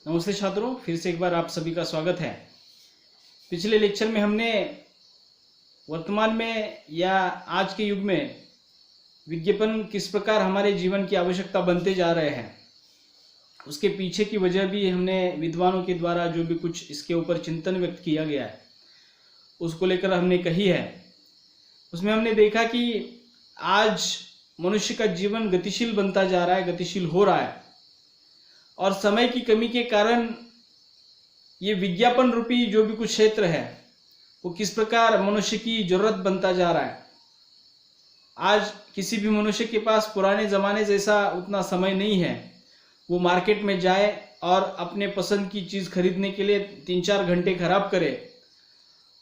नमस्ते छात्रों, फिर से एक बार आप सभी का स्वागत है। पिछले लेक्चर में हमने वर्तमान में या आज के युग में विज्ञापन किस प्रकार हमारे जीवन की आवश्यकता बनते जा रहे हैं, उसके पीछे की वजह भी हमने विद्वानों के द्वारा जो भी कुछ इसके ऊपर चिंतन व्यक्त किया गया है उसको लेकर हमने कही है। उसमें हमने देखा कि आज मनुष्य का जीवन गतिशील बनता जा रहा है, गतिशील हो रहा है, और समय की कमी के कारण ये विज्ञापन रूपी जो भी कुछ क्षेत्र है वो किस प्रकार मनुष्य की जरूरत बनता जा रहा है। आज किसी भी मनुष्य के पास पुराने ज़माने जैसा उतना समय नहीं है, वो मार्केट में जाए और अपने पसंद की चीज़ खरीदने के लिए 3-4 घंटे खराब करे।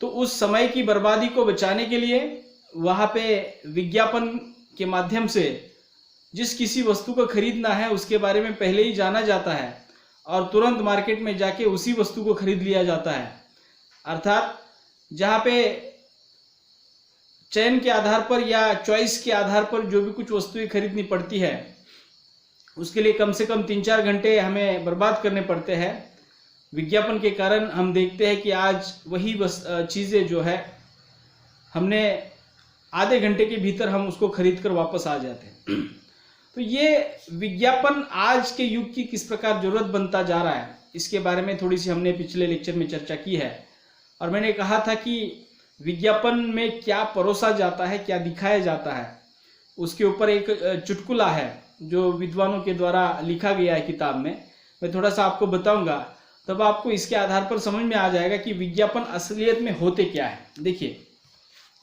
तो उस समय की बर्बादी को बचाने के लिए वहाँ पे विज्ञापन के माध्यम से जिस किसी वस्तु को खरीदना है उसके बारे में पहले ही जाना जाता है और तुरंत मार्केट में जाके उसी वस्तु को खरीद लिया जाता है। अर्थात जहाँ पे चयन के आधार पर या चॉइस के आधार पर जो भी कुछ वस्तुएं खरीदनी पड़ती है उसके लिए कम से कम 3-4 घंटे हमें बर्बाद करने पड़ते हैं। विज्ञापन के कारण हम देखते हैं कि आज वही चीज़ें जो है हमने आधे घंटे के भीतर हम उसको खरीद कर वापस आ जाते हैं। तो ये विज्ञापन आज के युग की किस प्रकार जरूरत बनता जा रहा है, इसके बारे में थोड़ी सी हमने पिछले लेक्चर में चर्चा की है। और मैंने कहा था कि विज्ञापन में क्या परोसा जाता है, क्या दिखाया जाता है, उसके ऊपर एक चुटकुला है जो विद्वानों के द्वारा लिखा गया है किताब में। मैं थोड़ा सा आपको बताऊंगा, तब आपको इसके आधार पर समझ में आ जाएगा कि विज्ञापन असलियत में होते क्या है। देखिए,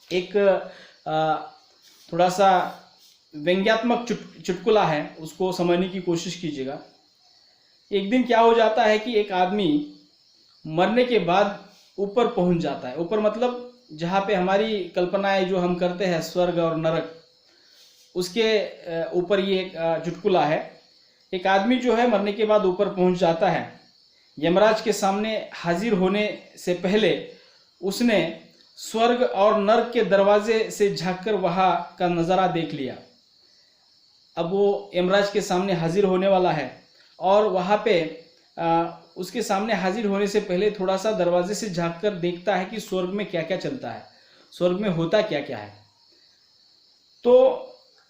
एक थोड़ा सा व्यंग्यात्मक चुटकुला है, उसको समझने की कोशिश कीजिएगा। एक दिन क्या हो जाता है कि एक आदमी मरने के बाद ऊपर पहुंच जाता है। ऊपर मतलब जहाँ पे हमारी कल्पनाएं जो हम करते हैं स्वर्ग और नरक, उसके ऊपर ये एक चुटकुला है। एक आदमी जो है मरने के बाद ऊपर पहुंच जाता है। यमराज के सामने हाजिर होने से पहले उसने स्वर्ग और नरक के दरवाजे से झांककर वहाँ का नज़ारा देख लिया। अब वो यमराज के सामने हाजिर होने वाला है और वहाँ पे उसके सामने हाजिर होने से पहले थोड़ा सा दरवाजे से झांककर देखता है कि स्वर्ग में क्या क्या चलता है, स्वर्ग में होता क्या क्या है। तो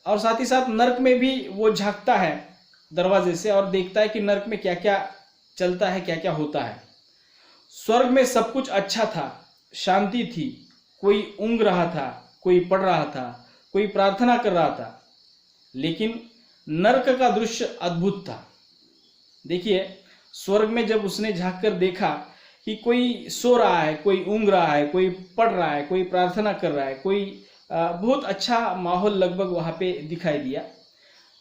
और साथ ही साथ नरक में भी वो झांकता है दरवाजे से और देखता है कि नरक में क्या क्या चलता है, क्या क्या होता है। स्वर्ग में सब कुछ अच्छा था, शांति थी, कोई ऊँघ रहा था, कोई पढ़ रहा था, कोई प्रार्थना कर रहा था। लेकिन नरक का दृश्य अद्भुत था। देखिए, स्वर्ग में जब उसने झांक कर देखा कि कोई सो रहा है, कोई ऊँघ रहा है, कोई पढ़ रहा है, कोई प्रार्थना कर रहा है, कोई बहुत अच्छा माहौल लगभग वहाँ पे दिखाई दिया।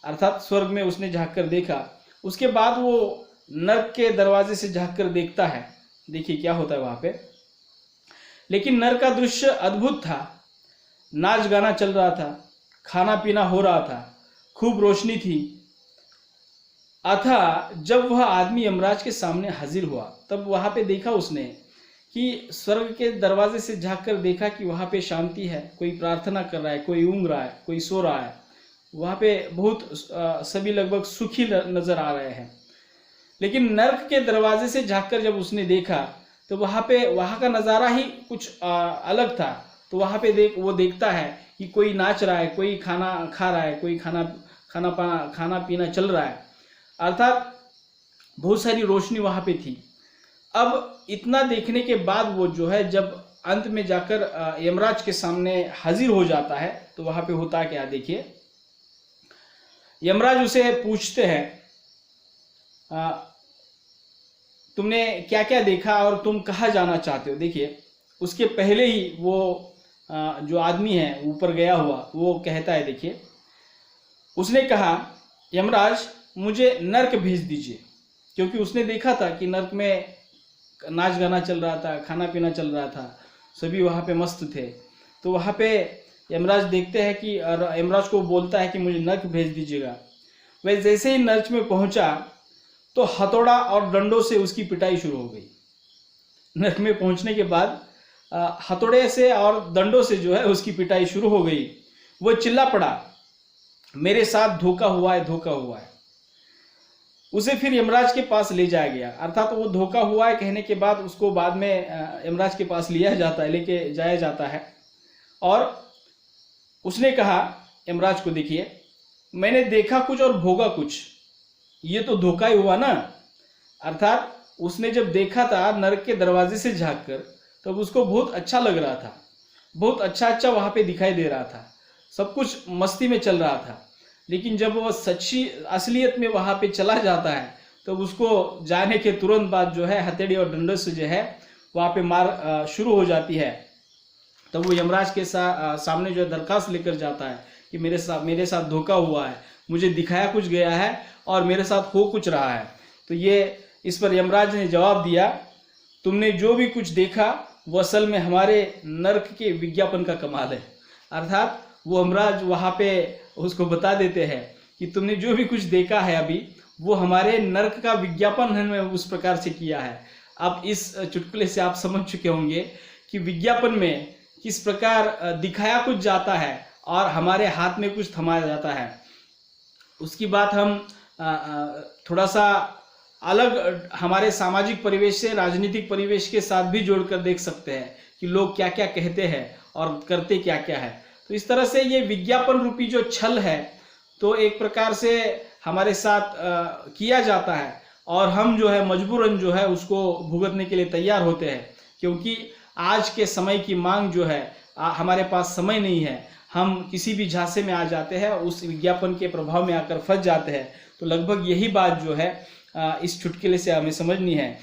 अर्थात स्वर्ग में उसने झांक कर देखा। उसके बाद वो नरक के दरवाजे से झांक कर देखता है, देखिए क्या होता है वहाँ पे। लेकिन नरक का दृश्य अद्भुत था। नाच गाना चल रहा था, खाना पीना हो रहा था, खूब रोशनी थी। अतः जब वह आदमी यमराज के सामने हाजिर हुआ तब वहाँ पे देखा उसने कि स्वर्ग के दरवाजे से झांक कर देखा कि वहाँ पे शांति है, कोई प्रार्थना कर रहा है, कोई ऊँघ रहा है, कोई सो रहा है। वहाँ पे बहुत सभी लगभग सुखी नजर आ रहे हैं। लेकिन नरक के दरवाजे से झांक कर जब उसने देखा तो वहाँ का नज़ारा ही कुछ अलग था। तो वहाँ पे वो देखता है कि कोई नाच रहा है, कोई खाना खा रहा है, कोई खाना पीना चल रहा है। अर्थात बहुत सारी रोशनी वहाँ पे थी। अब इतना देखने के बाद वो जो है जब अंत में जाकर यमराज के सामने हाजिर हो जाता है तो वहाँ पे होता क्या, देखिए। यमराज उसे पूछते हैं, तुमने क्या क्या देखा और तुम कहाँ जाना चाहते हो। देखिए, उसके पहले ही वो जो आदमी है ऊपर गया हुआ वो कहता है, देखिए, उसने कहा, यमराज मुझे नरक भेज दीजिए। क्योंकि उसने देखा था कि नरक में नाच गाना चल रहा था, खाना पीना चल रहा था, सभी वहाँ पे मस्त थे। तो वहाँ पे यमराज देखते हैं कि यमराज को बोलता है कि मुझे नरक भेज दीजिएगा। वह जैसे ही नरक में पहुँचा तो हथौड़ा और डंडों से उसकी पिटाई शुरू हो गई। नरक में पहुँचने के बाद हथौड़े से और दंडों से जो है उसकी पिटाई शुरू हो गई। वो चिल्ला पड़ा, मेरे साथ धोखा हुआ है, धोखा हुआ है। उसे फिर यमराज के पास ले जाया गया। अर्थात वो धोखा हुआ है कहने के बाद उसको बाद में यमराज के पास लिया जाता है, लेके जाया जाता है। और उसने कहा यमराज को, देखिए मैंने देखा कुछ और भोगा कुछ, ये तो धोखा ही हुआ ना। अर्थात उसने जब देखा था नरक के दरवाजे से झांक कर, तब उसको बहुत अच्छा लग रहा था, बहुत अच्छा वहां पे दिखाई दे रहा था, सब कुछ मस्ती में चल रहा था। लेकिन जब वह सच्ची असलियत में वहां पे चला जाता है, तब उसको जाने के तुरंत बाद जो है हथेली और डंडे से जो है वहां पे मार शुरू हो जाती है। तब वो यमराज के सामने जो है दरखास्त लेकर जाता है कि मेरे साथ धोखा हुआ है, मुझे दिखाया कुछ गया है और मेरे साथ हो कुछ रहा है। तो ये इस पर यमराज ने जवाब दिया, तुमने जो भी कुछ देखा वो असल में हमारे नरक के विज्ञापन का कमाल है। अर्थात वो यमराज वहां पे उसको बता देते हैं कि तुमने जो भी कुछ देखा है अभी, वो हमारे नरक का विज्ञापन हमने उस प्रकार से किया है। अब इस चुटकुले से आप समझ चुके होंगे कि विज्ञापन में किस प्रकार दिखाया कुछ जाता है और हमारे हाथ में कुछ थमाया जाता है। उसकी बात हम थोड़ा सा अलग हमारे सामाजिक परिवेश से, राजनीतिक परिवेश के साथ भी जोड़कर देख सकते हैं कि लोग क्या क्या कहते हैं और करते क्या क्या है। तो इस तरह से ये विज्ञापन रूपी जो छल है, तो एक प्रकार से हमारे साथ किया जाता है और हम जो है मजबूरन जो है उसको भुगतने के लिए तैयार होते हैं, क्योंकि आज के समय की मांग जो है, हमारे पास समय नहीं है, हम किसी भी झांसे में आ जाते हैं, उस विज्ञापन के प्रभाव में आकर फंस जाते हैं। तो लगभग यही बात जो है इस चुटकुले से हमें समझनी है।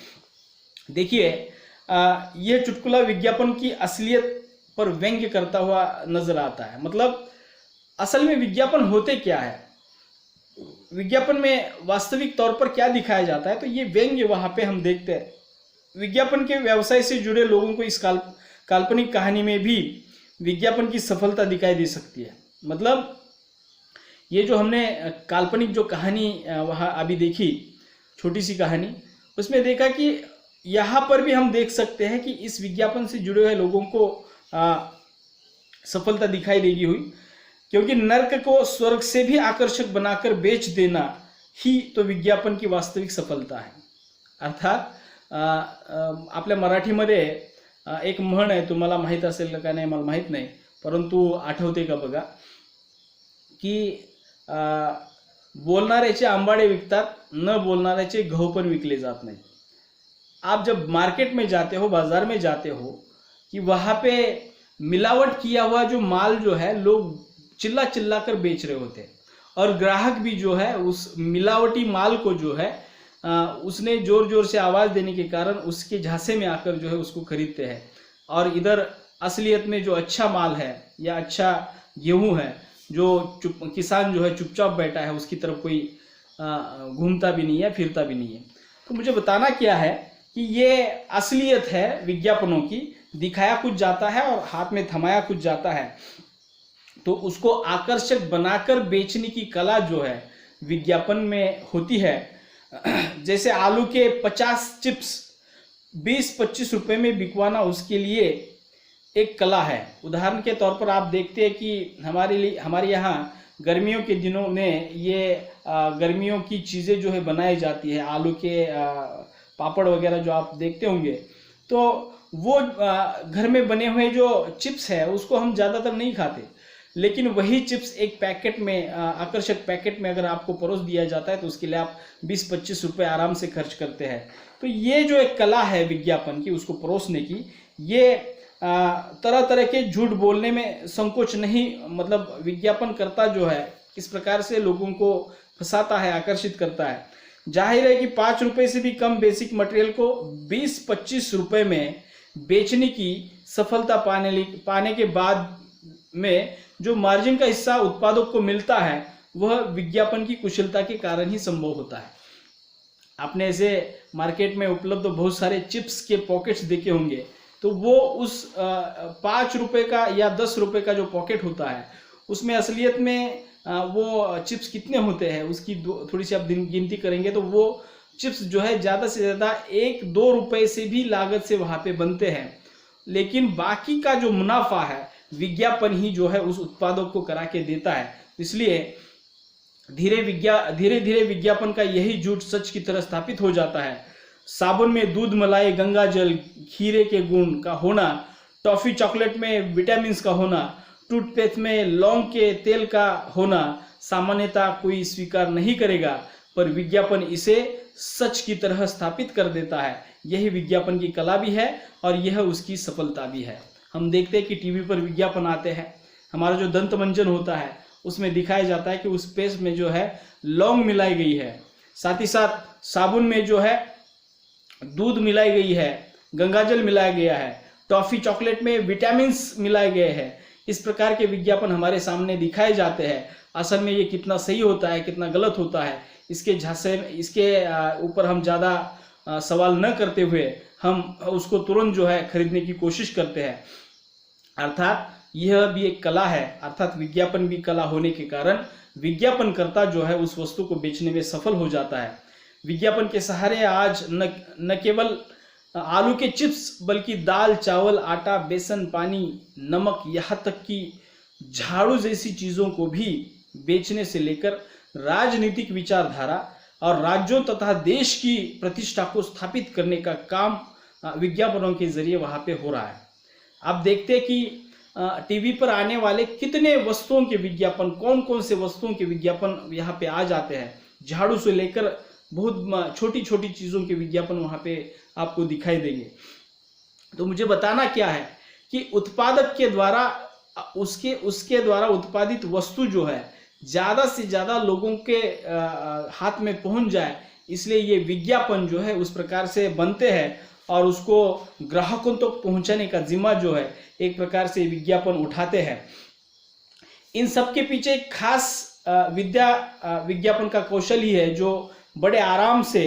देखिए यह चुटकुला विज्ञापन की असलियत पर व्यंग्य करता हुआ नजर आता है। मतलब असल में विज्ञापन होते क्या है, विज्ञापन में वास्तविक तौर पर क्या दिखाया जाता है, तो ये व्यंग्य वहां पे हम देखते हैं। विज्ञापन के व्यवसाय से जुड़े लोगों को इस काल्पनिक कहानी में भी विज्ञापन की सफलता दिखाई दे सकती है। मतलब ये जो हमने काल्पनिक जो कहानी वहाँ अभी देखी, छोटी सी कहानी, उसमें देखा कि यहाँ पर भी हम देख सकते हैं कि इस विज्ञापन से जुड़े हुए लोगों को सफलता दिखाई देगी हुई, क्योंकि नर्क को स्वर्ग से भी आकर्षक बनाकर बेच देना ही तो विज्ञापन की वास्तविक सफलता है। अर्थात आपल्या मराठीमध्ये एक म्हण आहे, तुम्हाला माहीत असेल का नाही मला माहीत नाही, परंतु आठवते का बघा की बोलणाऱ्याचे आंबाडे विकतात, न बोलणाऱ्याचे गहू पण विकले जात नाही। आप जब मार्केट में जाते हो, बाजार में जाते हो, कि वहाँ पे मिलावट किया हुआ जो माल जो है लोग चिल्ला चिल्ला कर बेच रहे होते हैं, और ग्राहक भी जो है उस मिलावटी माल को जो है उसने जोर जोर से आवाज़ देने के कारण उसके झांसे में आकर जो है उसको खरीदते हैं। और इधर असलियत में जो अच्छा माल है या अच्छा गेहूं है, जो किसान जो है चुपचाप बैठा है, उसकी तरफ कोई घूमता भी नहीं है, फिरता भी नहीं है। तो मुझे बताना क्या है कि ये असलियत है विज्ञापनों की, दिखाया कुछ जाता है और हाथ में थमाया कुछ जाता है, तो उसको आकर्षक बनाकर बेचने की कला जो है विज्ञापन में होती है। जैसे आलू के 50 चिप्स 20-25 रुपए में बिकवाना उसके लिए एक कला है। उदाहरण के तौर पर आप देखते हैं कि हमारे यहाँ गर्मियों के दिनों में ये गर्मियों की चीज़ें जो है बनाई जाती है, आलू के पापड़ वगैरह जो आप देखते होंगे, तो वो घर में बने हुए जो चिप्स है उसको हम ज़्यादातर नहीं खाते, लेकिन वही चिप्स एक पैकेट में, आकर्षक पैकेट में अगर आपको परोस दिया जाता है तो उसके लिए आप 20-25 रुपये आराम से खर्च करते हैं। तो ये जो एक कला है विज्ञापन की, उसको परोसने की, ये तरह तरह के झूठ बोलने में संकोच नहीं, मतलब विज्ञापन करता जो है किस प्रकार से लोगों को फंसाता है, आकर्षित करता है। जाहिर है कि 5 रुपये से भी कम बेसिक मटेरियल को 20-25 रुपये में बेचने की सफलता पाने के बाद में जो मार्जिन का हिस्सा उत्पादक को मिलता है, वह विज्ञापन की कुशलता के कारण ही संभव होता है। आपने ऐसे मार्केट में उपलब्ध बहुत सारे चिप्स के पॉकेट्स देखे होंगे, तो वो उस 5 रुपये का या 10 रुपये का जो पॉकेट होता है, उसमें असलियत में वो चिप्स कितने होते हैं उसकी थोड़ी सी आप गिनती करेंगे तो वो चिप्स जो है ज़्यादा से ज़्यादा 1-2 रुपये से भी लागत से वहाँ पे बनते हैं, लेकिन बाकी का जो मुनाफा है विज्ञापन ही जो है उस उत्पादक को करा के देता है। इसलिए धीरे धीरे विज्ञापन का यही झूठ सच की तरह स्थापित हो जाता है। साबुन में दूध, मलाई, गंगा जल, खीरे के गुण का होना, टॉफी चॉकलेट में विटामिन का होना, टूथपेस्ट में लौंग के तेल का होना सामान्यतः कोई स्वीकार नहीं करेगा, पर विज्ञापन इसे सच की तरह स्थापित कर देता है। यही विज्ञापन की कला भी है और यह उसकी सफलता भी है। हम देखते हैं कि टीवी पर विज्ञापन आते हैं, हमारा जो दंत मंजन होता है उसमें दिखाया जाता है कि उस पेस्ट में जो है लौंग मिलाई गई है, साथ ही साथ साबुन में जो है दूध मिलाई गई है, गंगाजल मिलाया गया है, टॉफी चॉकलेट में विटामिन मिलाए गए हैं। इस प्रकार के विज्ञापन हमारे सामने दिखाए जाते हैं। असल में ये कितना सही होता है, कितना गलत होता है, इसके ऊपर हम ज़्यादा सवाल न करते हुए हम उसको तुरंत जो है खरीदने की कोशिश करते हैं। अर्थात यह भी एक कला है, अर्थात विज्ञापन भी कला होने के कारण विज्ञापनकर्ता जो है उस वस्तु को बेचने में सफल हो जाता है। विज्ञापन के सहारे आज न केवल आलू के चिप्स बल्कि दाल, चावल, आटा, बेसन, पानी, नमक, यहाँ तक कि झाड़ू जैसी चीज़ों को भी बेचने से लेकर राजनीतिक विचारधारा और राज्यों तथा देश की प्रतिष्ठा को स्थापित करने का काम विज्ञापनों के जरिए वहाँ पे हो रहा है। आप देखते हैं कि टीवी पर आने वाले कितने वस्तुओं के विज्ञापन, कौन कौन से वस्तुओं के विज्ञापन यहाँ पे आ जाते हैं। झाड़ू से लेकर बहुत छोटी छोटी चीज़ों के विज्ञापन वहाँ पे आपको दिखाई देंगे। तो मुझे बताना क्या है कि उत्पादक के द्वारा उसके द्वारा उत्पादित वस्तु जो है ज़्यादा से ज़्यादा लोगों के हाथ में पहुंच जाए, इसलिए ये विज्ञापन जो है उस प्रकार से बनते हैं और उसको ग्राहकों तक तो पहुंचाने का जिम्मा जो है एक प्रकार से विज्ञापन उठाते हैं। इन सब के पीछे एक खास विज्ञापन का कौशल ही है, जो बड़े आराम से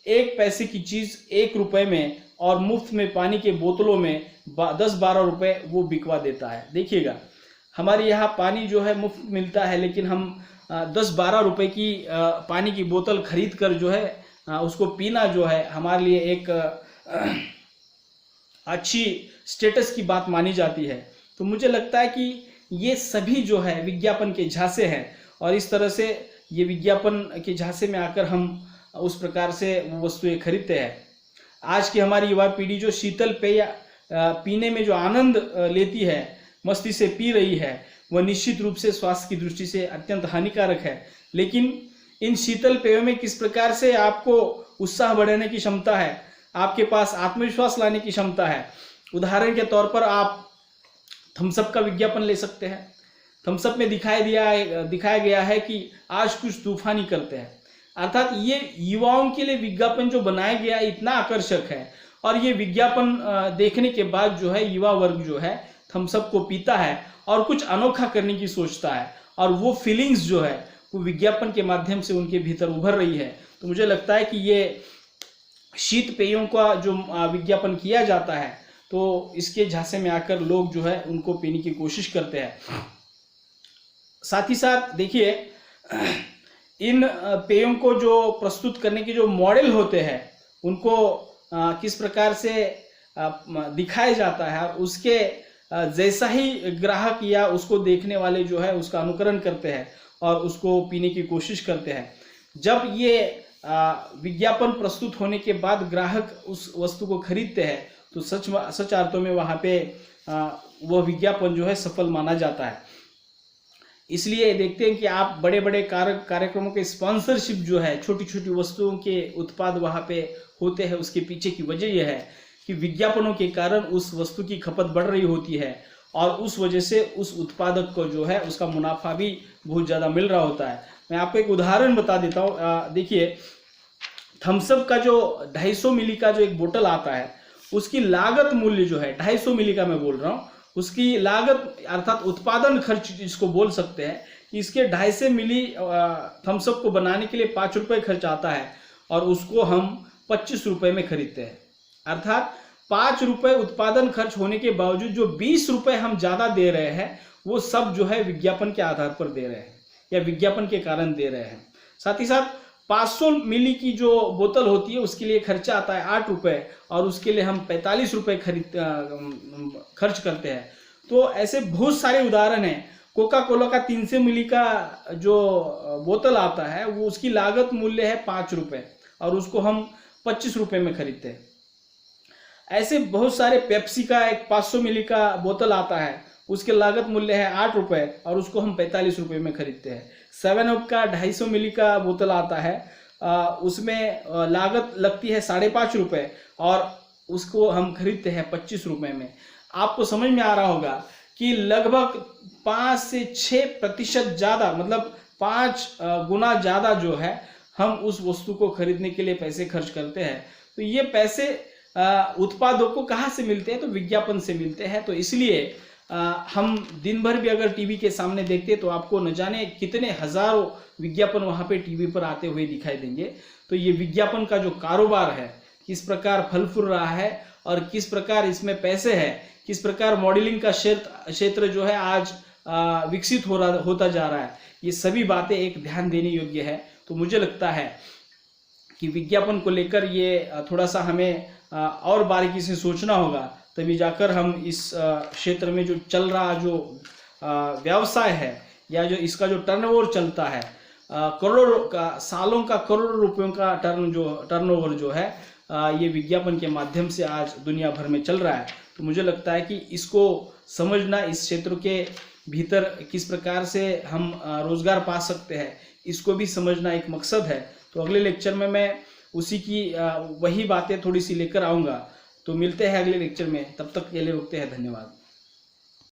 1 पैसे की चीज़ 1 रुपए में और मुफ्त में पानी के बोतलों में 10-12 रुपए वो बिकवा देता है। देखिएगा, हमारे यहाँ पानी जो है मुफ्त मिलता है, लेकिन हम 10-12 रुपए की पानी की बोतल खरीद कर जो है उसको पीना जो है हमारे लिए एक अच्छी स्टेटस की बात मानी जाती है। तो मुझे लगता है कि ये सभी जो है विज्ञापन के झांसे हैं और इस तरह से ये विज्ञापन के झांसे में आकर हम उस प्रकार से वो वस्तुएं खरीदते हैं। आज की हमारी युवा पीढ़ी जो शीतल पेय पीने में जो आनंद लेती है, मस्ती से पी रही है, वह निश्चित रूप से स्वास्थ्य की दृष्टि से अत्यंत हानिकारक है। लेकिन इन शीतल पेयों में किस प्रकार से आपको उत्साह बढ़ाने की क्षमता है, आपके पास आत्मविश्वास लाने की क्षमता है। उदाहरण के तौर पर आप थम्सअप का विज्ञापन ले सकते हैं। थम्सअप में दिखाया गया है कि आज कुछ तूफानी करते हैं। अर्थात ये युवाओं के लिए विज्ञापन जो बनाया गया इतना आकर्षक है और ये विज्ञापन देखने के बाद जो है युवा वर्ग जो है थम्सअप को पीता है और कुछ अनोखा करने की सोचता है और वो फीलिंग्स जो है वो विज्ञापन के माध्यम से उनके भीतर उभर रही है। तो मुझे लगता है कि ये शीत पेयों का जो विज्ञापन किया जाता है तो इसके झांसे में आकर लोग जो है उनको पीने की कोशिश करते हैं। साथ ही साथ देखिए, इन पेयों को जो प्रस्तुत करने के जो मॉडल होते हैं उनको किस प्रकार से दिखाया जाता है, उसके जैसा ही ग्राहक या उसको देखने वाले जो है उसका अनुकरण करते हैं और उसको पीने की कोशिश करते हैं। जब ये विज्ञापन प्रस्तुत होने के बाद ग्राहक उस वस्तु को खरीदते हैं तो सच अर्थों में वहाँ पे वह विज्ञापन जो है सफल माना जाता है। इसलिए देखते हैं कि आप बड़े बड़े कार्यक्रमों के स्पॉन्सरशिप जो है छोटी छोटी वस्तुओं के उत्पाद वहाँ पे होते हैं, उसके पीछे की वजह यह है कि विज्ञापनों के कारण उस वस्तु की खपत बढ़ रही होती है और उस वजह से उस उत्पादक को जो है उसका मुनाफा भी बहुत ज़्यादा मिल रहा होता है। मैं आपको एक उदाहरण बता देता हूँ। देखिए, थम्सअप का जो 250 मिली का जो एक बोतल आता है उसकी लागत मूल्य जो है 250 मिली का मैं बोल रहा हूँ, उसकी लागत अर्थात उत्पादन खर्च जिसको बोल सकते हैं, इसके 250 मिली थम्सअप को बनाने के लिए 5 रुपये खर्च आता है और उसको हम 25 रुपये में खरीदते हैं। अर्थात 5 रुपये उत्पादन खर्च होने के बावजूद जो 20 रुपये हम ज़्यादा दे रहे हैं वो सब जो है विज्ञापन के आधार पर दे रहे हैं या विज्ञापन के कारण दे रहे हैं। साथ ही साथ 500 मिली की जो बोतल होती है उसके लिए खर्चा आता है 8 रुपये और उसके लिए हम 45 रुपये खर्च करते हैं। तो ऐसे बहुत सारे उदाहरण हैं कोका कोला का 300 मिली का जो बोतल आता है वो उसकी लागत मूल्य है 5 रुपये और उसको हम 25 रुपये में खरीदते हैं। ऐसे बहुत सारे पेप्सी का एक 500 मिली का बोतल आता है, उसके लागत मूल्य है 8 रुपये और उसको हम 45 रुपये में खरीदते हैं। 7 अप का 250 मिली का बोतल आता है, उसमें लागत लगती है 5.5 रुपये और उसको हम खरीदते हैं 25 रुपये में। आपको समझ में आ रहा होगा कि लगभग 5 से 6% ज़्यादा, मतलब 5 गुना ज़्यादा जो है हम उस वस्तु को खरीदने के लिए पैसे खर्च करते हैं। तो ये पैसे उत्पादों को कहाँ से मिलते हैं? तो विज्ञापन से मिलते हैं। तो इसलिए हम दिन भर भी अगर टीवी के सामने देखते हैं तो आपको न जाने कितने हजारों विज्ञापन वहाँ पे टीवी पर आते हुए दिखाई देंगे। तो ये विज्ञापन का जो कारोबार है किस प्रकार फल फूल रहा है और किस प्रकार इसमें पैसे है, किस प्रकार मॉडलिंग का क्षेत्र जो है आज विकसित होता जा रहा है, ये सभी बातें एक ध्यान देने योग्य है। तो मुझे लगता है कि विज्ञापन को लेकर ये थोड़ा सा हमें और बारीकी से सोचना होगा, तभी जाकर हम इस क्षेत्र में जो चल रहा जो व्यवसाय है या जो इसका जो टर्नओवर चलता है, करोड़ों का, सालों का करोड़ों रुपयों का टर्नओवर जो है ये विज्ञापन के माध्यम से आज दुनिया भर में चल रहा है। तो मुझे लगता है कि इसको समझना, इस क्षेत्र के भीतर किस प्रकार से हम रोजगार पा सकते हैं, इसको भी समझना एक मकसद है। तो अगले लेक्चर में मैं उसी की वही बातें थोड़ी सी लेकर आऊँगा। तो मिलते हैं अगले लेक्चर में, तब तक के लिए रुकते हैं। धन्यवाद।